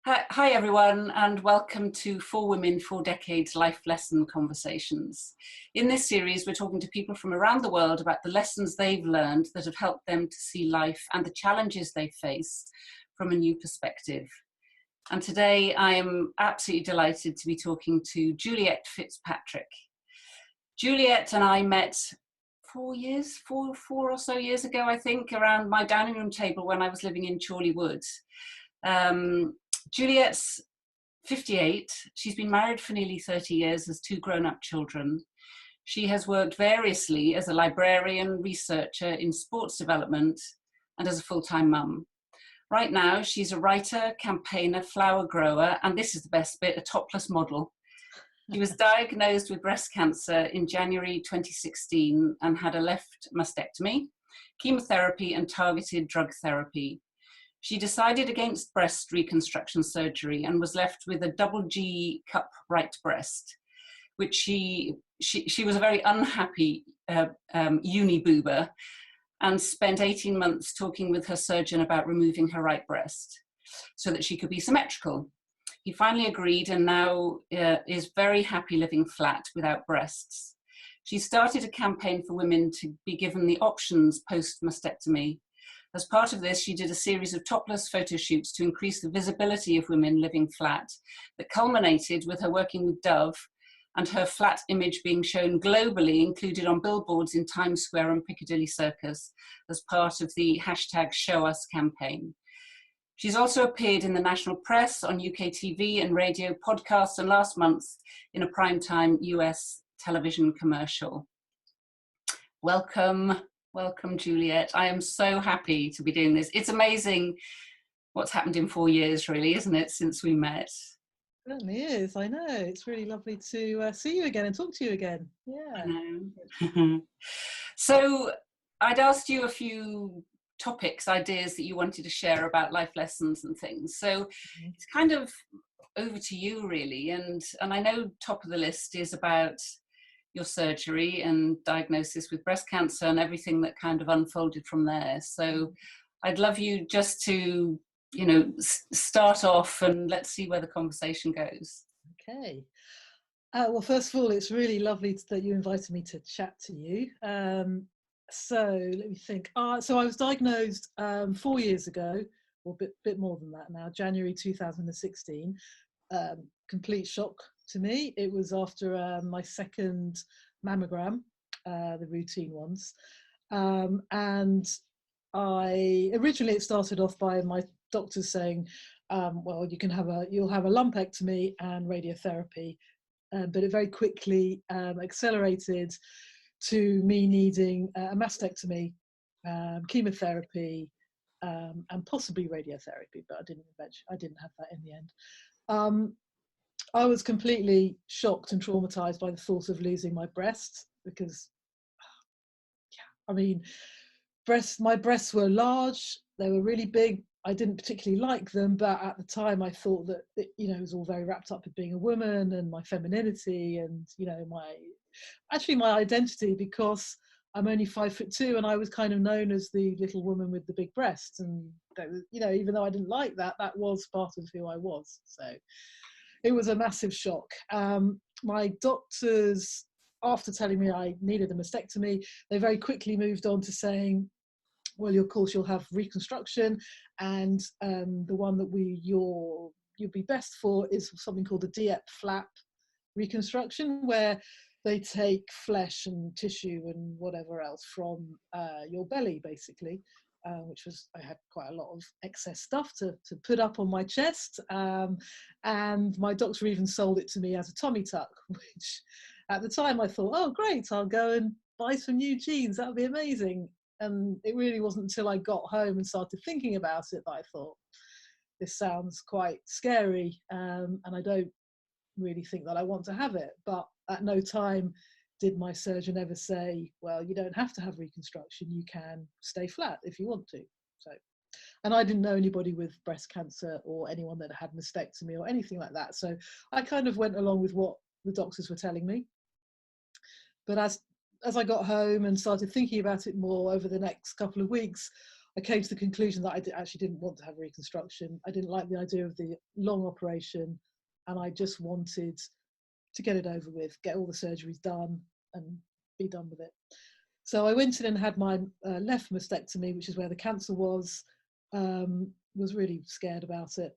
Hi everyone, and welcome to Four Women, Four Decades Life Lesson Conversations. In this series, we're talking to people from around the world about the lessons they've learned that have helped them to see life and the challenges they face from a new perspective. And today I am absolutely delighted to be talking to Juliet Fitzpatrick. Juliet and I met 4 or so years ago, I think, around my dining room table when I was living in Chorley Wood. Juliet's 58. She's been married for nearly 30 years, has 2 grown-up children. She has worked variously as a librarian, researcher in sports development, and as a full-time mum. Right now, she's a writer, campaigner, flower grower, and this is the best bit, a topless model. She was diagnosed with breast cancer in January 2016 and had a left mastectomy, chemotherapy, and targeted drug therapy. She decided against breast reconstruction surgery and was left with a double G cup right breast, which she was a very unhappy uni boober, and spent 18 months talking with her surgeon about removing her right breast so that she could be symmetrical. He finally agreed and now is very happy living flat without breasts. She started a campaign for women to be given the options post-mastectomy. As part of this, she did a series of topless photo shoots to increase the visibility of women living flat that culminated with her working with Dove and her flat image being shown globally, included on billboards in Times Square and Piccadilly Circus as part of the #ShowUs campaign. She's also appeared in the national press, on UK TV and radio podcasts, and last month in a primetime US television commercial. Welcome. Welcome, Juliet. I am so happy to be doing this. It's amazing what's happened in 4 years, really, isn't it, since we met? It certainly is. I know. It's really lovely to see you again and talk to you again. Yeah. I know. So I'd asked you a few topics, ideas that you wanted to share about life lessons and things. So it's kind of over to you, really. And I know top of the list is about your surgery and diagnosis with breast cancer and everything that kind of unfolded from there. So I'd love you just to, start off and let's see where the conversation goes. Okay. Well, first of all, it's really lovely that you invited me to chat to you. So let me think. So I was diagnosed 4 years ago, or a bit more than that now, January 2016. Complete shock to me. It was after my second mammogram, the routine ones, and originally it started off by my doctors saying, well, you'll have a lumpectomy and radiotherapy, but it very quickly accelerated to me needing a mastectomy, chemotherapy, and possibly radiotherapy, but I didn't have that in the end. I was completely shocked and traumatized by the thought of losing my breasts because, I mean, my breasts were large, they were really big. I didn't particularly like them, but at the time I thought that it was all very wrapped up with being a woman and my femininity and my identity, because I'm only 5'2" and I was kind of known as the little woman with the big breasts, and even though I didn't like that, that was part of who I was. So it was a massive shock. My doctors, after telling me I needed a mastectomy, they very quickly moved on to saying, well, of course, you'll have reconstruction, and the one that you'll be best for is something called a DIEP flap reconstruction, where they take flesh and tissue and whatever else from your belly, basically. I had quite a lot of excess stuff to put up on my chest, and my doctor even sold it to me as a tummy tuck, which at the time I thought, oh great, I'll go and buy some new jeans, that would be amazing. And it really wasn't until I got home and started thinking about it that I thought, this sounds quite scary, and I don't really think that I want to have it. But at no time did my surgeon ever say, well, you don't have to have reconstruction, you can stay flat if you want to. So, and I didn't know anybody with breast cancer or anyone that had mastectomy or anything like that. So I kind of went along with what the doctors were telling me. But as I got home and started thinking about it more over the next couple of weeks, I came to the conclusion that I actually didn't want to have a reconstruction. I didn't like the idea of the long operation, and I just wanted to get it over with, get all the surgeries done and be done with it. So I went in and had my left mastectomy, which is where the cancer was really scared about it.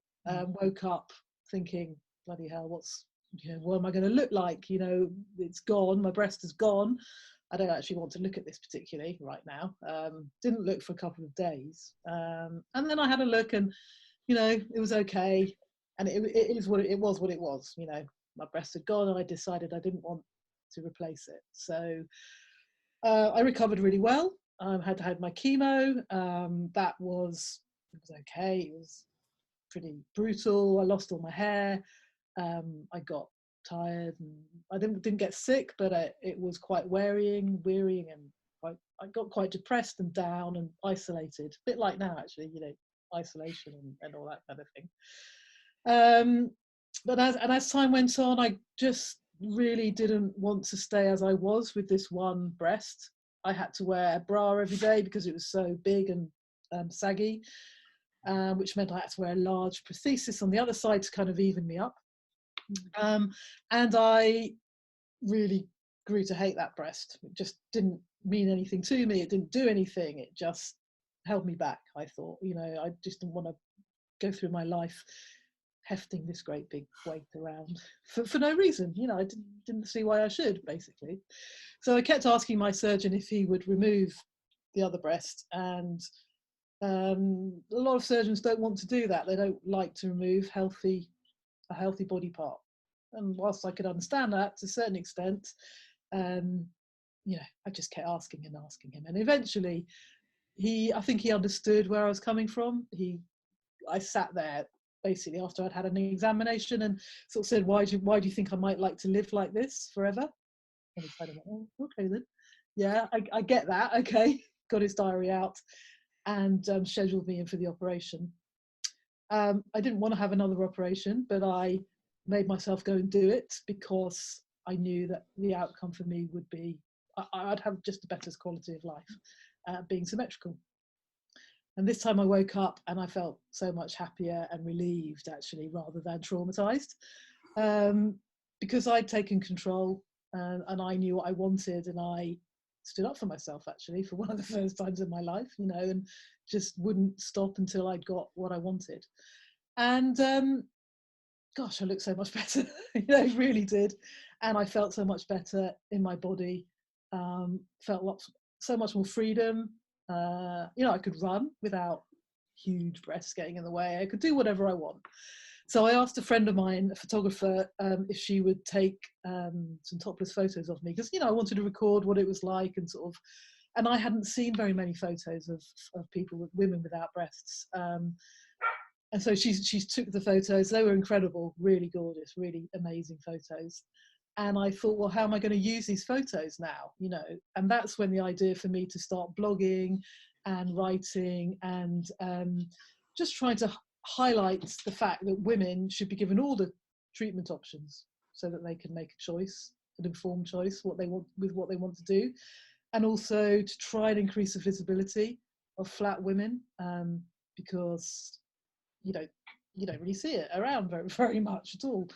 Woke up thinking, bloody hell, what am I going to look like? It's gone, my breast is gone. I don't actually want to look at this particularly right now. Didn't look for a couple of days. And then I had a look and, it was okay. And it was what it was. My breast had gone and I decided I didn't want to replace it. So I recovered really well. Had my chemo. It was okay. It was pretty brutal. I lost all my hair. I got tired and I didn't get sick, but it was quite wearying and I got quite depressed and down and isolated, a bit like now actually, isolation and all that kind of thing. But as time went on, I just really didn't want to stay as I was with this one breast. I had to wear a bra every day because it was so big and saggy, which meant I had to wear a large prosthesis on the other side to kind of even me up. And I really grew to hate that breast. It just didn't mean anything to me. It didn't do anything. It just held me back, I thought. I just didn't want to go through my life hefting this great big weight around for no reason. I didn't see why I should, basically. So I kept asking my surgeon if he would remove the other breast, and a lot of surgeons don't want to do that. They don't like to remove a healthy body part. And whilst I could understand that to a certain extent, I just kept asking him, and eventually I think he understood where I was coming from. I sat there basically after I'd had an examination and sort of said, why do you think I might like to live like this forever? And he said, oh, okay then. Yeah, I get that. Okay. Got his diary out and scheduled me in for the operation. I didn't want to have another operation, but I made myself go and do it because I knew that the outcome for me would be, I'd have just a better quality of life, being symmetrical. And this time I woke up and I felt so much happier and relieved, actually, rather than traumatized, because I'd taken control and I knew what I wanted, and I stood up for myself, actually, for one of the first times in my life, and just wouldn't stop until I'd got what I wanted. And gosh, I looked so much better. It really did. And I felt so much better in my body, felt so much more freedom. I could run without huge breasts getting in the way. I could do whatever I want. So I asked a friend of mine, a photographer, if she would take some topless photos of me, because I wanted to record what it was like and I hadn't seen very many photos of women without breasts. And so she took the photos. They were incredible, really gorgeous, really amazing photos. And I thought, well, how am I going to use these photos now? And that's when the idea for me to start blogging and writing and just trying to highlight the fact that women should be given all the treatment options so that they can make a choice, an informed choice, what they want to do, and also to try and increase the visibility of flat women, because you don't really see it around very, very much at all.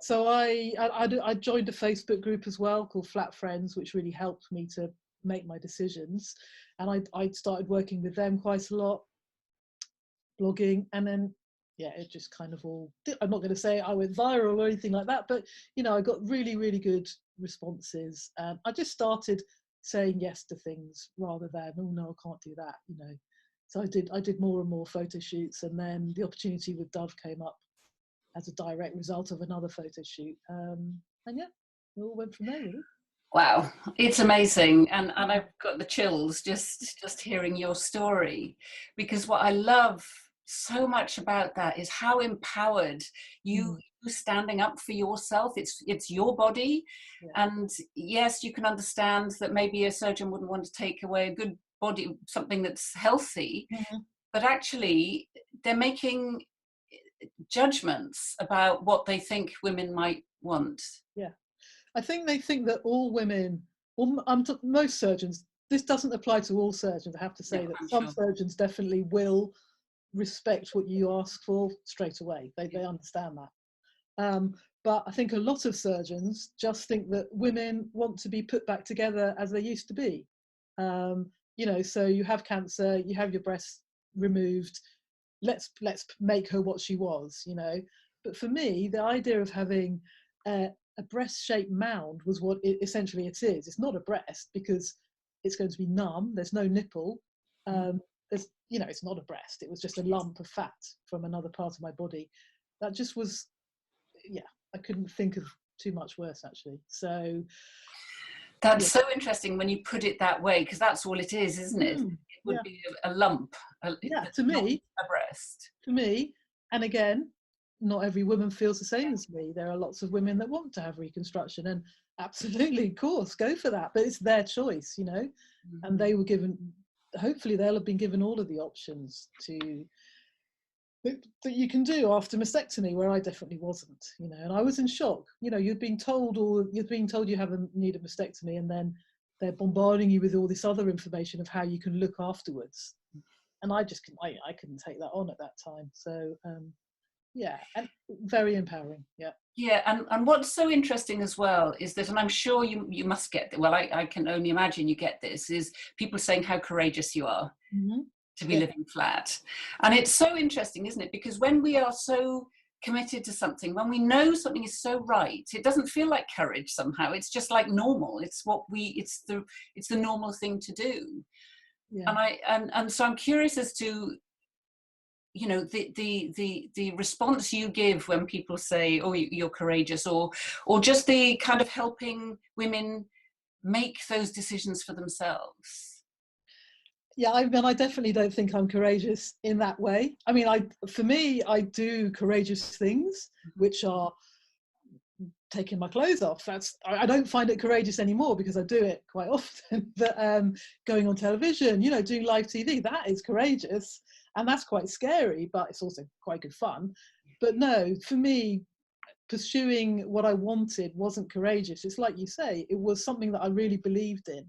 So I joined a Facebook group as well called Flat Friends, which really helped me to make my decisions. And I started working with them quite a lot, blogging, and then it just kind of all, I'm not going to say I went viral or anything like that, but I got really, really good responses. I just started saying yes to things rather than, oh no, I can't do that, So I did more and more photo shoots, and then the opportunity with Dove came up as a direct result of another photo shoot. And it all went from there, really. Wow, it's amazing. And I've got the chills just hearing your story, because what I love so much about that is how empowered you standing up for yourself. It's your body. Yeah. And yes, you can understand that maybe a surgeon wouldn't want to take away a good body, something that's healthy, but actually they're making judgments about what they think women might want. Yeah, I think they think that all women, most surgeons this doesn't apply to all surgeons. I have to say No, that I'm some sure. surgeons definitely will respect what you ask for straight away. They understand that. But I think a lot of surgeons just think that women want to be put back together as they used to be. You know, so you have cancer, you have your breast removed, let's make her what she was, you know. But for me, the idea of having a breast-shaped mound was what essentially it is. It's not a breast because it's going to be numb. There's no nipple. There's, you know, it's not a breast. It was just a lump of fat from another part of my body. That just was, yeah. I couldn't think of too much worse actually. So That's yeah. so interesting when you put it that way, because that's all it is, isn't it? It would Yeah. be a lump, Yeah. that's To not me, a breast. and again, not every woman feels the same as me. There are lots of women that want to have reconstruction, and absolutely, of course, go for that. But it's their choice, you know. And they were given. Hopefully, they'll have been given all of the options to that you can do after mastectomy, where I definitely wasn't, you know. And I was in shock. You know, you've been told you have a need a mastectomy, and then they're bombarding you with all this other information of how you can look afterwards. And I just I couldn't take that on at that time. So yeah, and very empowering. Yeah. Yeah, and what's so interesting as well is that, and I'm sure you must get, well, I can only imagine you get this, is people saying how courageous you are to be living flat. And it's so interesting, isn't it? Because when we are so committed to something, when we know something is so right, it doesn't feel like courage somehow. It's just like normal. It's the normal thing to do. Yeah. And so I'm curious as to, you know, the response you give when people say, oh, you're courageous, or just the kind of helping women make those decisions for themselves. Yeah, I mean, I definitely don't think I'm courageous in that way. I mean, for me, I do courageous things, which are taking my clothes off. I don't find it courageous anymore because I do it quite often. But going on television, you know, doing live TV, that is courageous, and that's quite scary, but it's also quite good fun. But no, for me, pursuing what I wanted wasn't courageous. It's like you say, it was something that I really believed in,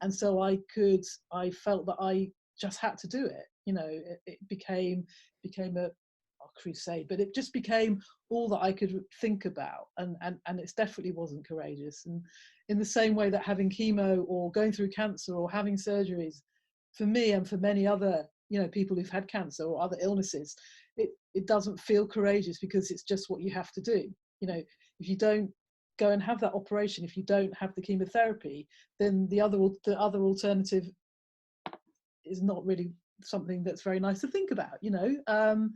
and so I felt that I just had to do it. You know, it became a crusade, but it just became all that I could think about, and it definitely wasn't courageous. And in the same way that having chemo or going through cancer or having surgeries, for me and for many other, you know, people who've had cancer or other illnesses, it doesn't feel courageous because it's just what you have to do. You know, if you don't go and have that operation, if you don't have the chemotherapy, then the other alternative is not really something that's very nice to think about, you know.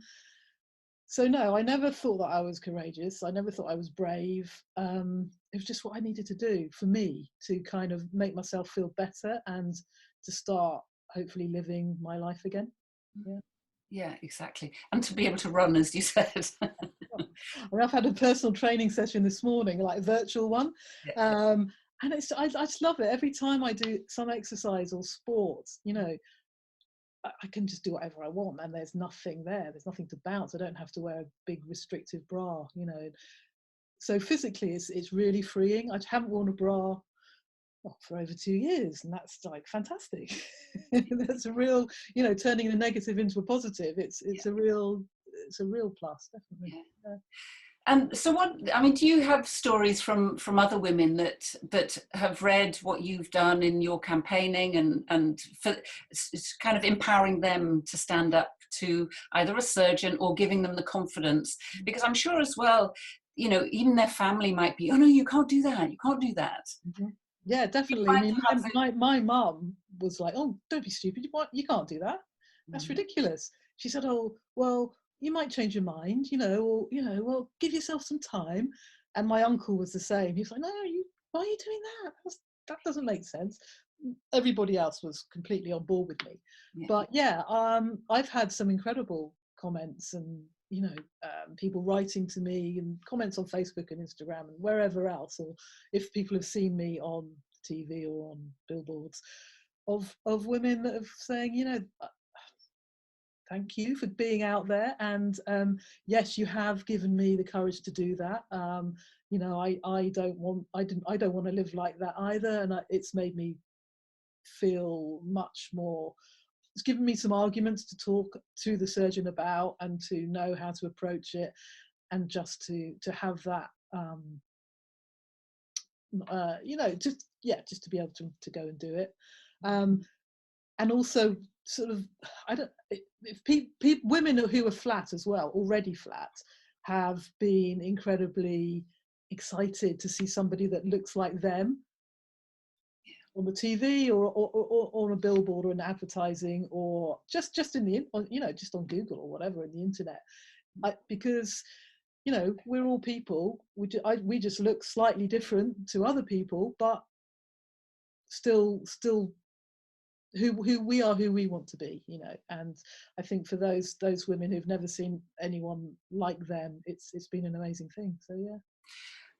So no, I never thought that I was courageous. I never thought I was brave. It was just what I needed to do for me to kind of make myself feel better and to start hopefully living my life again. Yeah. Yeah, exactly. And to be able to run, as you said. I've had a personal training session this morning, like a virtual one. Yeah. And I just love it. Every time I do some exercise or sport, you know, I can just do whatever I want, and there's nothing there. There's nothing to bounce. I don't have to wear a big restrictive bra, you know. So physically, it's really freeing. I haven't worn a bra for over 2 years, and that's like fantastic. That's a real, you know, turning the negative into a positive. It's a real plus, definitely. Yeah. And so what, I mean, do you have stories from other women that have read what you've done in your campaigning and for, it's kind of empowering them to stand up to either a surgeon or giving them the confidence? Because I'm sure as well, you know, even their family might be, oh no, you can't do that, you can't do that. Mm-hmm. Yeah, definitely. I mean, my mum was like, "Oh, don't be stupid. You can't do that. That's ridiculous." She said, "Oh, well, you might change your mind, you know, or well, give yourself some time." And my uncle was the same. He was like, "No, why are you doing that? That doesn't make sense." Everybody else was completely on board with me. Yeah. But yeah, I've had some incredible comments and, you know, people writing to me and comments on Facebook and Instagram and wherever else, or if people have seen me on TV or on billboards, of women that are saying, you know, thank you for being out there, and yes, you have given me the courage to do that. You know, I don't want to live like that either, and it's made me feel much more, it's given me some arguments to talk to the surgeon about and to know how to approach it, and just to have that just to be able to go and do it, and also sort of, I don't, if women who are flat as well, already flat, have been incredibly excited to see somebody that looks like them on the TV or a billboard or in advertising, or just in the, just on Google or whatever, in the internet, because we're all people. We just look slightly different to other people, but still who we are, who we want to be, and I think for those women who've never seen anyone like them, it's been an amazing thing. So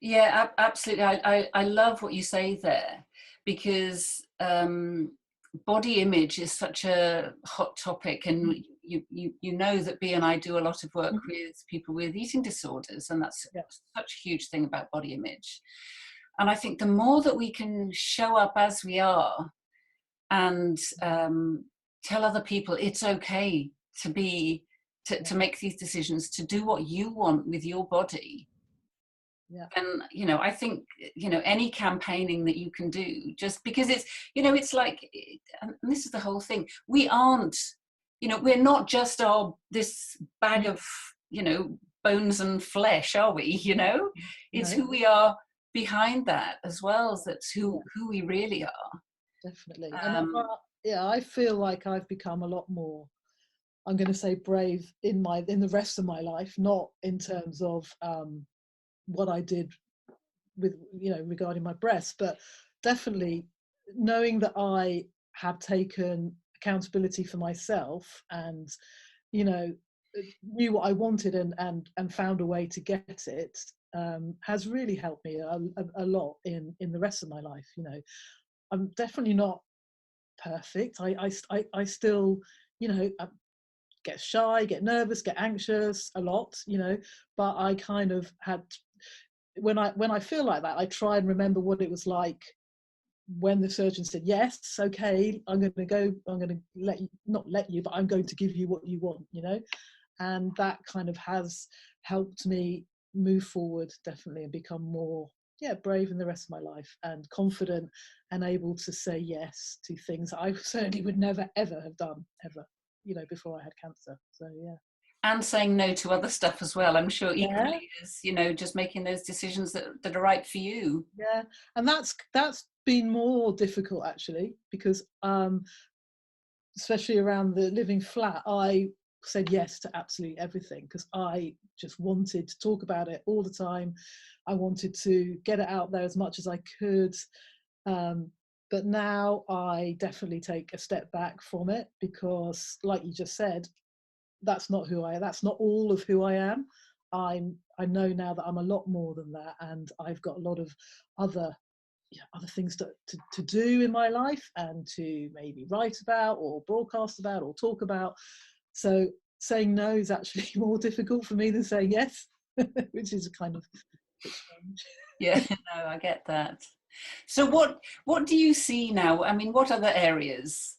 yeah, absolutely. I love what you say there, because body image is such a hot topic, and you know that B and I do a lot of work with people with eating disorders, and that's such a huge thing about body image. And I think the more that we can show up as we are, and tell other people it's okay to be, to make these decisions, to do what you want with your body. And I think any campaigning that you can do, just because it's it's like, and this is the whole thing, we aren't, we're not just this bag of bones and flesh, are we? It's who we are behind that as well. That's who we really are. Definitely. And I feel like I've become a lot more, I'm going to say, brave in the rest of my life, not in terms of what I did with regarding my breasts, but definitely knowing that I have taken accountability for myself, and knew what I wanted, and found a way to get it, has really helped me a lot in the rest of my life. I'm definitely not perfect. I still, I get shy, get nervous, get anxious a lot, but I kind of had, when I feel like that, I try and remember what it was like when the surgeon said, yes, okay, I'm going to not let you, but I'm going to give you what you want, and that kind of has helped me move forward, definitely, and become more brave in the rest of my life, and confident, and able to say yes to things I certainly would never ever have done, ever, before I had cancer. So and saying no to other stuff as well, I'm sure, equally, is just making those decisions that are right for you. And that's been more difficult, actually, because especially around the living flat, I said yes to absolutely everything, because I just wanted to talk about it all the time. I wanted to get it out there as much as I could, but now I definitely take a step back from it, because, like you just said, that's not all of who I am. I know now that I'm a lot more than that, and I've got a lot of other things to do in my life, and to maybe write about, or broadcast about, or talk about. So saying no is actually more difficult for me than saying yes, which is kind of a bit strange. Yeah, no, I get that. So what do you see now? I mean, what other areas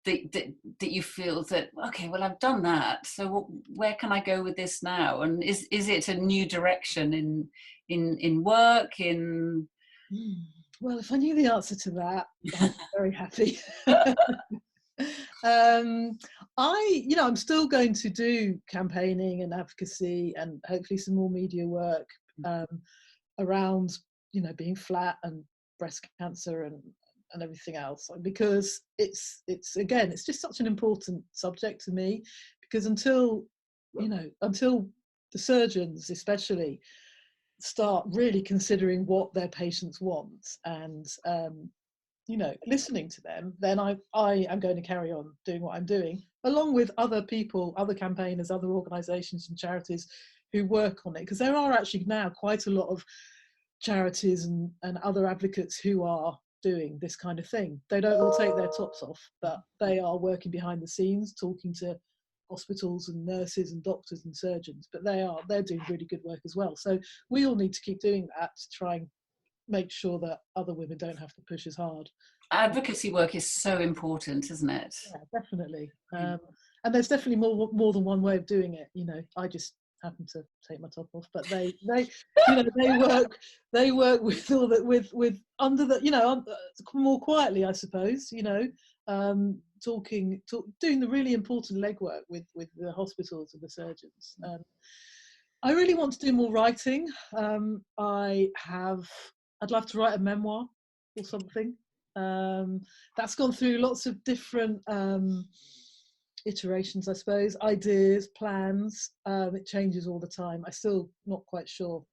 that you feel that, okay, well, I've done that, so where can I go with this now? And is it a new direction in work, in Well, if I knew the answer to that, I'd be very happy. I'm still going to do campaigning and advocacy, and hopefully some more media work around being flat and breast cancer and everything else, because it's just such an important subject to me, because until the surgeons especially start really considering what their patients want, and listening to them, then I am going to carry on doing what I'm doing, along with other people, other campaigners, other organisations and charities who work on it, because there are actually now quite a lot of charities and other advocates who are doing this kind of thing. They don't all take their tops off, but they are working behind the scenes, talking to hospitals and nurses and doctors and surgeons, but they're doing really good work as well. So we all need to keep doing that to try and make sure that other women don't have to push as hard. Advocacy work is so important, isn't it? Yeah, definitely. And there's definitely more than one way of doing it. You know, I just happen to take my top off, but they you know, they work with all that, with under the, you know, more quietly, I suppose. You know, doing the really important legwork with the hospitals and the surgeons. I really want to do more writing. I'd love to write a memoir or something. That's gone through lots of different iterations, I suppose, ideas, plans. It changes all the time. I'm still not quite sure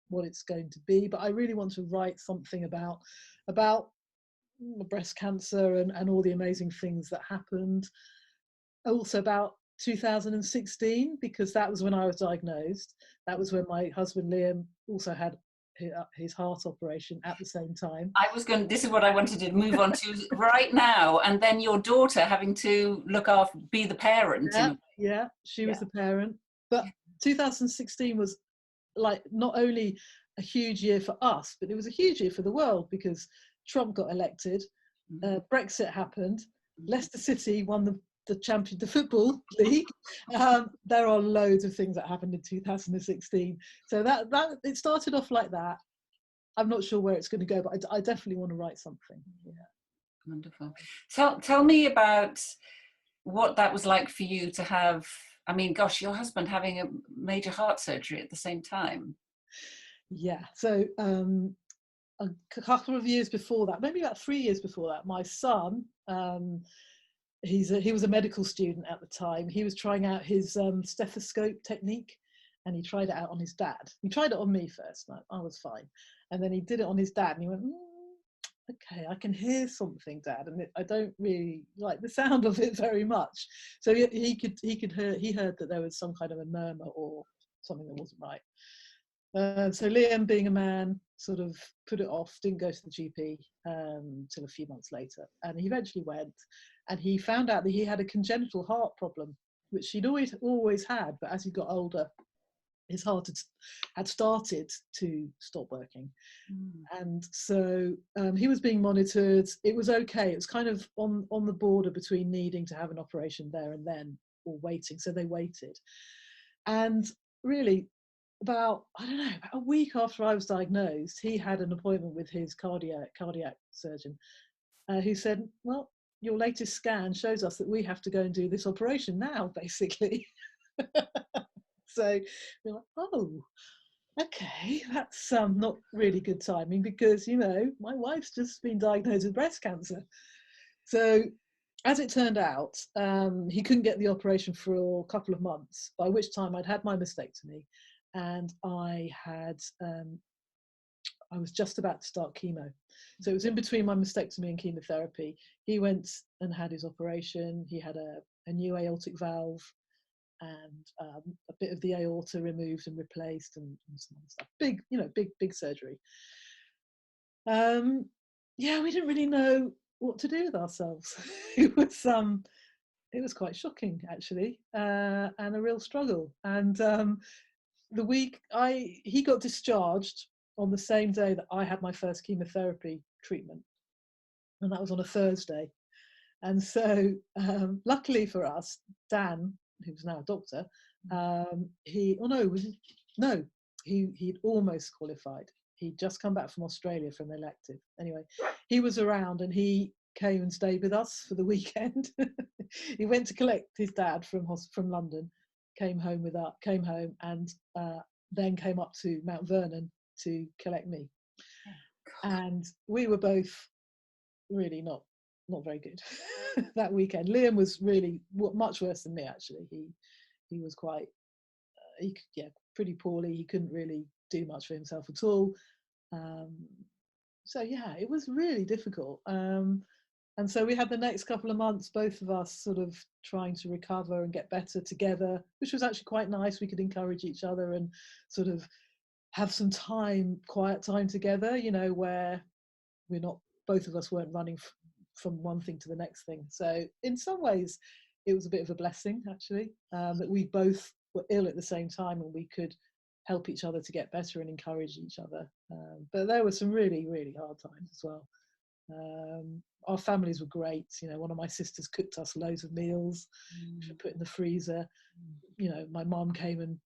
what it's going to be, but I really want to write something about breast cancer and all the amazing things that happened. Also about 2016, because that was when I was diagnosed. That was when my husband Liam also had his heart operation at the same time. This is what I wanted to move on to right now. And then your daughter having to look after, be the parent. Yeah, she was the parent. But 2016 was like not only a huge year for us, but it was a huge year for the world, because Trump got elected, Brexit happened, Leicester City won the football league. There are loads of things that happened in 2016. So that it started off like that. I'm not sure where it's going to go, but I definitely want to write something. Yeah. Wonderful. Tell me about what that was like for you to have, I mean, gosh, your husband having a major heart surgery at the same time. Yeah. So a couple of years before that, maybe about 3 years before that, my son, he was a medical student at the time. He was trying out his stethoscope technique, and he tried it out on his dad. He tried it on me first, and I was fine. And then he did it on his dad, and he went, okay, I can hear something, Dad, and I don't really like the sound of it very much. So he heard that there was some kind of a murmur or something that wasn't right. So Liam, being a man, sort of put it off, didn't go to the GP till a few months later. And he eventually went, and he found out that he had a congenital heart problem, which he'd always had, but as he got older, his heart had started to stop working. And so he was being monitored. It was okay. It was kind of on the border between needing to have an operation there and then, or waiting. So they waited. And really, about a week after I was diagnosed, he had an appointment with his cardiac surgeon, who said, well, your latest scan shows us that we have to go and do this operation now, basically. So we're like, oh, okay, that's not really good timing, because, you know, my wife's just been diagnosed with breast cancer. So as it turned out, he couldn't get the operation for a couple of months, by which time I'd had my mastectomy, and I was just about to start chemo. So it was in between my mastectomy and chemotherapy. He went and had his operation. He had a new aortic valve, and a bit of the aorta removed and replaced, and some other stuff. Big surgery. Yeah, we didn't really know what to do with ourselves. It was quite shocking, actually, and a real struggle. And he got discharged on the same day that I had my first chemotherapy treatment, and that was on a Thursday. And so, luckily for us, Dan, who's now a doctor, he'd almost qualified. He'd just come back from Australia from an elective. Anyway, he was around, and he came and stayed with us for the weekend. He went to collect his dad from London, came home, and then came up to Mount Vernon to collect me. And we were both really not very good that weekend. Liam was really much worse than me, actually. He was quite pretty poorly. He couldn't really do much for himself at all. So yeah, it was really difficult. And so we had the next couple of months, both of us sort of trying to recover and get better together, which was actually quite nice. We could encourage each other and sort of have some quiet time together, you know, where both of us weren't running from one thing to the next thing. So in some ways, it was a bit of a blessing, actually, that we both were ill at the same time, and we could help each other to get better and encourage each other. But there were some really, really hard times as well. Our families were great. You know, one of my sisters cooked us loads of meals, which we put in the freezer. You know, my mum came and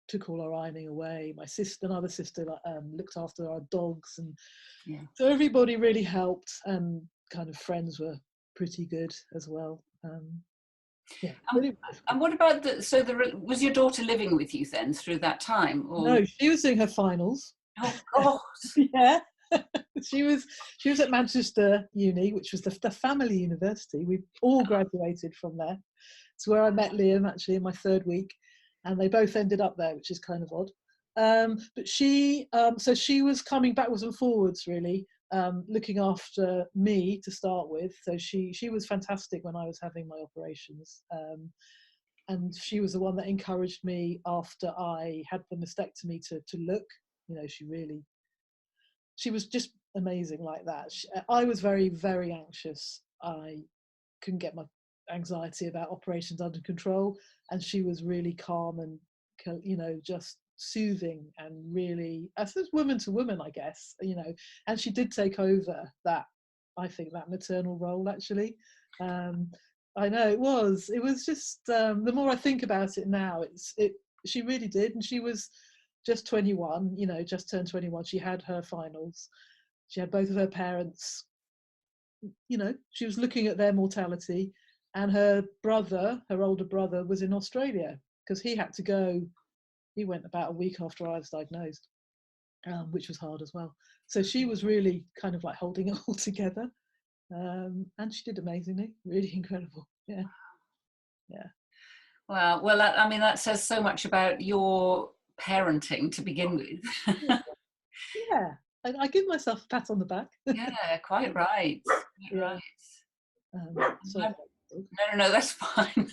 took all our ironing away. My sister, another sister, looked after our dogs, and so everybody really helped. And kind of friends were pretty good as well. Yeah. And what about was your daughter living with you then through that time? Or? No, she was doing her finals. Oh God! Yeah. she was at Manchester Uni, which was the family university. We all graduated from there. It's where I met Liam actually in my third week, and they both ended up there, which is kind of odd. But she was coming backwards and forwards really, looking after me to start with. So she was fantastic when I was having my operations. And she was the one that encouraged me after I had the mastectomy to look. You know, she was just amazing like that. I was very, very anxious. I couldn't get my anxiety about operations under control, and she was really calm and, you know, just soothing and really, I suppose, woman to woman, I guess, you know. And she did take over that, I think, that maternal role actually. I know it was just the more I think about it now, she really did. And she was just 21, you know, just turned 21. She had her finals. She had both of her parents, you know, she was looking at their mortality, and her older brother, was in Australia because he had to go. He went about a week after I was diagnosed, which was hard as well. So she was really kind of like holding it all together. And she did amazingly, really incredible. Yeah. Yeah. Wow. Well, I mean, that says so much about your parenting to begin with. Yeah. I give myself a pat on the back. Yeah, quite right. Yeah. Right. No, that's fine.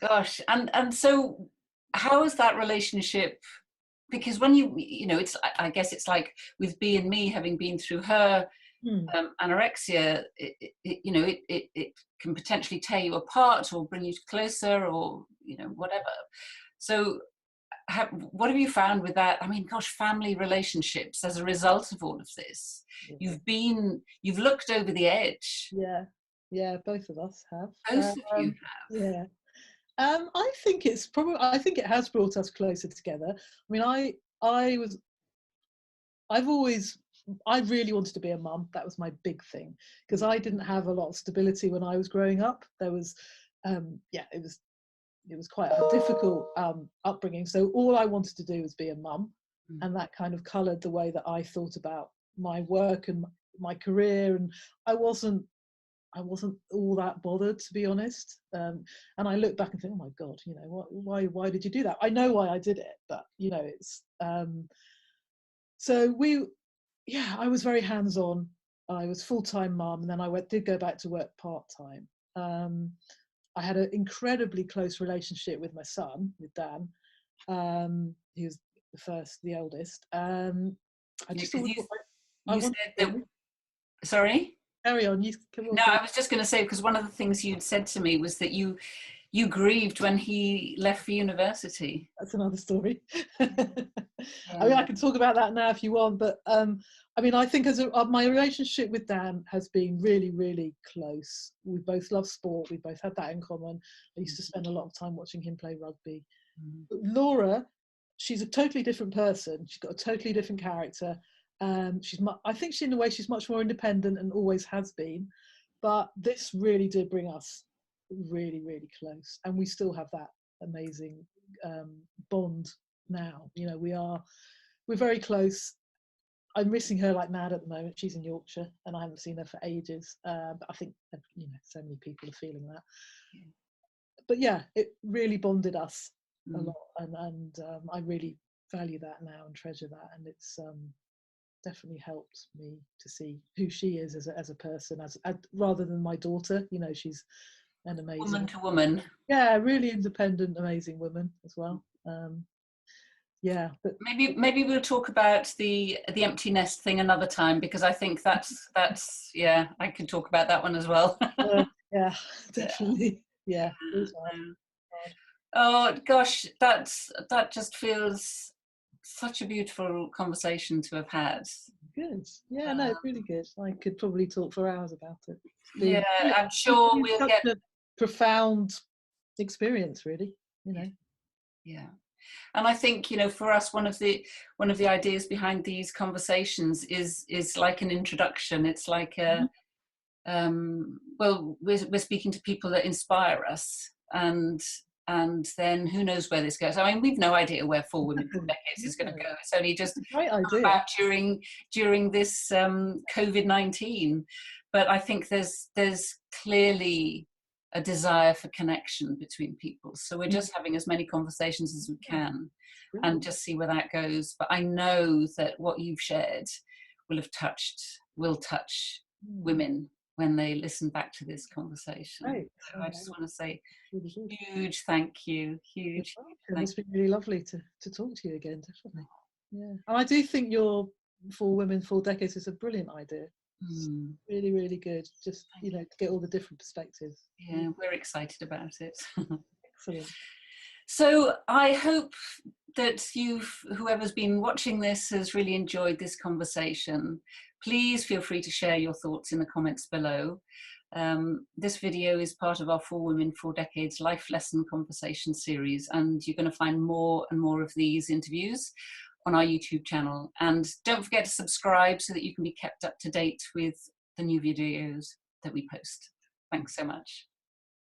Gosh, and so how is that relationship? Because when you know, I guess it's like with B and me having been through her anorexia, you know, it can potentially tear you apart or bring you closer, or, you know, whatever. So what have you found with that? I mean, gosh, family relationships as a result of all of this. Yeah. You've looked over the edge. Yeah, both of us have. Both of you have. Yeah. I think it has brought us closer together. I mean, I really wanted to be a mum. That was my big thing, because I didn't have a lot of stability when I was growing up. There was, it was quite a difficult upbringing. So all I wanted to do was be a mum, and that kind of coloured the way that I thought about my work and my career. And I wasn't all that bothered, to be honest. And I look back and think, oh my God, you know, why did you do that? I know why I did it, but you know, it's so I was very hands-on. I was full-time mum, and then I did go back to work part-time. I had an incredibly close relationship with my son, with Dan. He was the eldest. I just you said that. Sorry? Carry on. No, I was just going to say, because one of the things you'd said to me was that you grieved when he left for university. That's another story. I mean, I can talk about that now if you want, but I mean, I think my relationship with Dan has been really, really close. We both love sport. We both had that in common. I used to spend a lot of time watching him play rugby. But Laura, she's a totally different person. She's got a totally different character. I think in a way she's much more independent and always has been. But this really did bring us really, really close, and we still have that amazing bond now. You know, we're very close. I'm missing her like mad at the moment. She's in Yorkshire, and I haven't seen her for ages. But I think, you know, so many people are feeling that. But yeah, it really bonded us a lot, and I really value that now and treasure that. And it's definitely helped me to see who she is as a person, as rather than my daughter. You know, she's an amazing woman to woman. Yeah, really independent, amazing woman as well. Yeah, but maybe we'll talk about the empty nest thing another time, because I think that's yeah, I could talk about that one as well. Yeah, definitely. Yeah. Oh gosh, that just feels such a beautiful conversation to have had. Good. Yeah, no, it's really good. I could probably talk for hours about it. Yeah, I'm sure It's we'll such get. a profound experience, really. You know. Yeah. And I think, you know, for us, one of the ideas behind these conversations is like an introduction. It's like a well, we're speaking to people that inspire us, and then who knows where this goes. I mean, we've no idea where Four Women Four Decades is going to go. It's only just great idea about during this COVID-19, but I think there's clearly a desire for connection between people. So we're just having as many conversations as we can and just see where that goes. But I know that what you've shared will touch women when they listen back to this conversation. Right. So I just want to say huge thank you. Huge. It's been really lovely to talk to you again, definitely. Yeah. And I do think your Four Women, Four Decades is a brilliant idea. Really, really good. Just, you know, to get all the different perspectives. Yeah, we're excited about it. Excellent. So I hope that whoever's been watching this has really enjoyed this conversation. Please feel free to share your thoughts in the comments below. This video is part of our Four Women, Four Decades life lesson conversation series, and you're going to find more and more of these interviews on our YouTube channel. And don't forget to subscribe so that you can be kept up to date with the new videos that we post. Thanks so much.